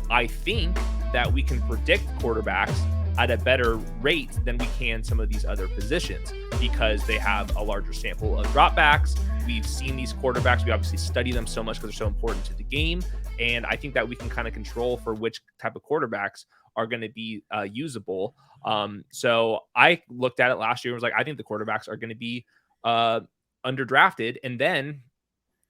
I think that we can predict quarterbacks at a better rate than we can some of these other positions because they have a larger sample of dropbacks. We've seen these quarterbacks. We obviously study them so much because they're so important to the game. And I think that we can kind of control for which type of quarterbacks are going to be usable. So I looked at it last year and was like, I think the quarterbacks are going to be underdrafted. And then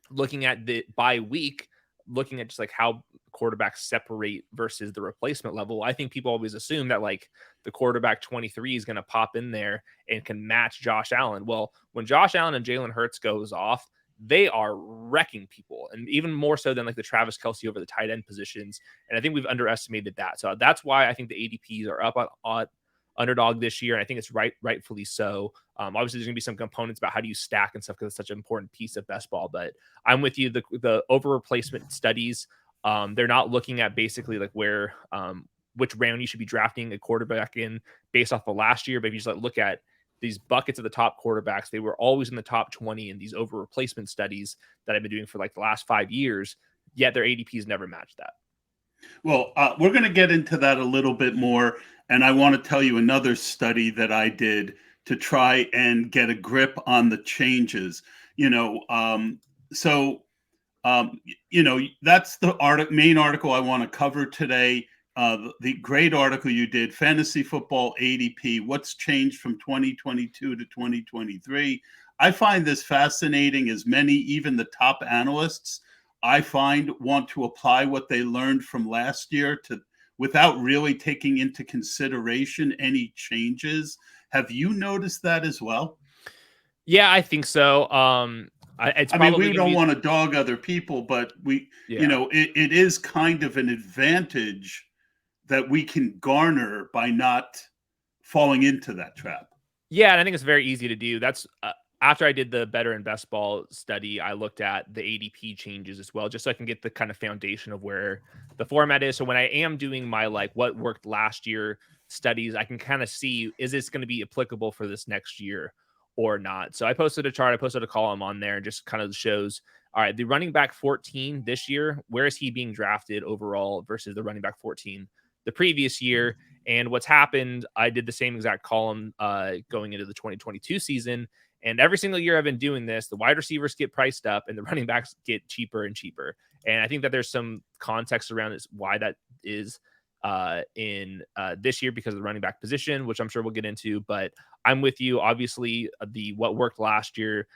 looking at the bye week, looking at just like how quarterbacks separate versus the replacement level, I think people always assume that like the quarterback 23 is going to pop in there and can match Josh Allen. Well, when Josh Allen and Jalen Hurts goes off, they are wrecking people, and even more so than like the Travis Kelce over the tight end positions. And I think we've underestimated that. So that's why I think the ADPs are up on Underdog this year. And I think it's rightfully so. Obviously, there's going to be some components about how do you stack and stuff because it's such an important piece of best ball. But I'm with you. The over replacement studies, they're not looking at basically like where which round you should be drafting a quarterback in based off of last year. But if you just like look at these buckets of the top quarterbacks, they were always in the top 20 in these over replacement studies that I've been doing for like the last 5 years. Yet their ADPs never matched that. Well, we're going to get into that a little bit more. And I want to tell you another study that I did to try and get a grip on the changes. That's the main article I want to cover today. The great article you did, Fantasy Football ADP, what's changed from 2022 to 2023. I find this fascinating, as many, even the top analysts, I find, want to apply what they learned from last year without really taking into consideration any changes. Have you noticed that as well? Yeah, I think so. We don't want to dog other people, but it is kind of an advantage that we can garner by not falling into that trap. Yeah, and I think it's very easy to do. That's after I did the better and best ball study, I looked at the ADP changes as well, just so I can get the kind of foundation of where the format is. So when I am doing my like what worked last year studies, I can kind of see, is this going to be applicable for this next year or not? So I posted a chart, I posted a column on there and just kind of shows, all right, the running back 14 this year, where is he being drafted overall versus the running back 14 the previous year? And what's happened, I did the same exact column going into the 2022 season. And every single year I've been doing this, the wide receivers get priced up and the running backs get cheaper and cheaper. And I think that there's some context around this, why that is in this year because of the running back position, which I'm sure we'll get into. But I'm with you. Obviously, what worked last year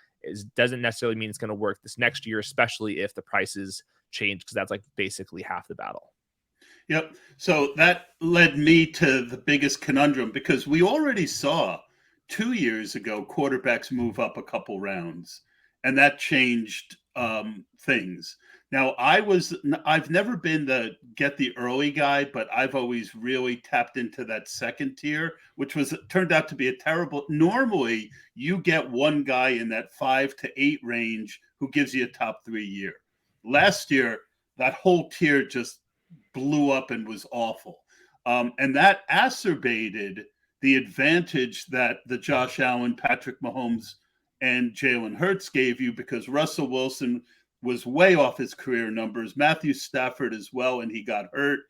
doesn't necessarily mean it's going to work this next year, especially if the prices change, because that's like basically half the battle. Yep. So that led me to the biggest conundrum, because we already saw 2 years ago quarterbacks move up a couple rounds, and that changed things. Now, I've never been the get the early guy, but I've always really tapped into that second tier, which turned out to be a terrible. Normally, you get one guy in that 5 to 8 range who gives you a top 3 year. Last year, that whole tier just blew up and was awful. And that acerbated the advantage that the Josh Allen, Patrick Mahomes, and Jalen Hurts gave you, because Russell Wilson was way off his career numbers. Matthew Stafford as well, and he got hurt.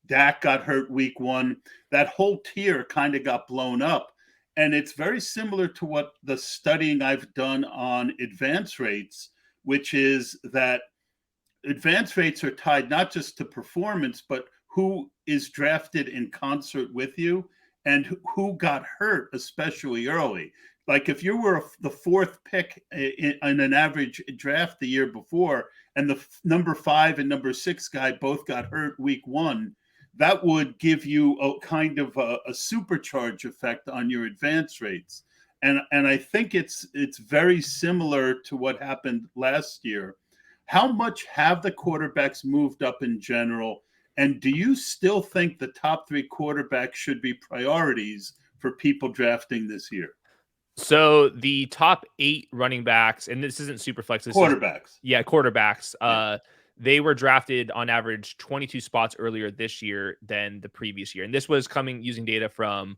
Dak got hurt week 1. That whole tier kind of got blown up. And it's very similar to what the studying I've done on advance rates, which is that advance rates are tied not just to performance, but who is drafted in concert with you and who got hurt, especially early. Like if you were the 4th pick in an average draft the year before, and the number 5 and number 6 guy both got hurt week 1, that would give you a kind of a supercharge effect on your advance rates. And I think it's very similar to what happened last year. How much have the quarterbacks moved up in general? And do you still think the top 3 quarterbacks should be priorities for people drafting this year? So the top 8 running backs, and this isn't super flex. Quarterbacks. Quarterbacks. Yeah. They were drafted on average 22 spots earlier this year than the previous year. And this was coming using data from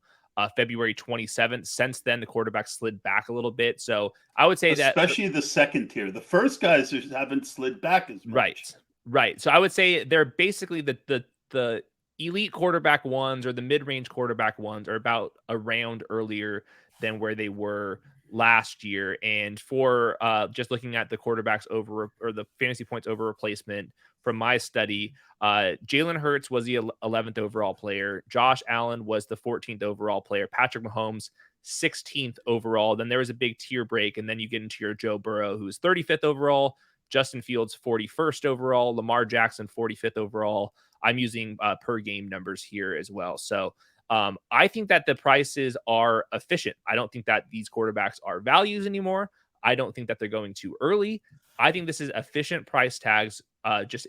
February 27th. Since then, the quarterback slid back a little bit. So I would say especially the second tier, the first guys haven't slid back as much. Right. So I would say they're basically the the elite quarterback ones or the mid-range quarterback ones are about a round earlier than where they were last year. And for just looking at the quarterbacks over or the fantasy points over replacement from my study, Jalen Hurts was the 11th overall player. Josh Allen was the 14th overall player. Patrick Mahomes 16th overall. Then there was a big tier break, and then you get into your Joe Burrow, who's 35th overall. Justin Fields 41st overall. Lamar Jackson 45th overall. I'm using per game numbers here as well. So I think that the prices are efficient. I don't think that these quarterbacks are values anymore. I don't think that they're going too early. I think this is efficient price tags. Just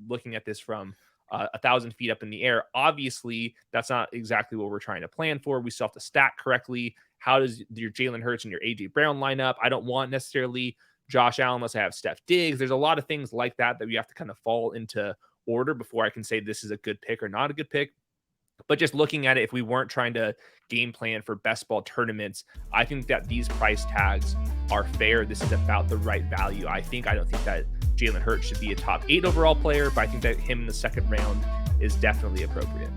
looking at this from 1,000 feet up in the air. Obviously, that's not exactly what we're trying to plan for. We still have to stack correctly. How does your Jalen Hurts and your AJ Brown line up? I don't want necessarily Josh Allen unless I have Steph Diggs. There's a lot of things like that we have to kind of fall into order before I can say this is a good pick or not a good pick. But just looking at it, if we weren't trying to game plan for best ball tournaments, I think that these price tags are fair. This is about the right value. I don't think that Jalen Hurts should be a top 8 overall player, but I think that him in the second round is definitely appropriate.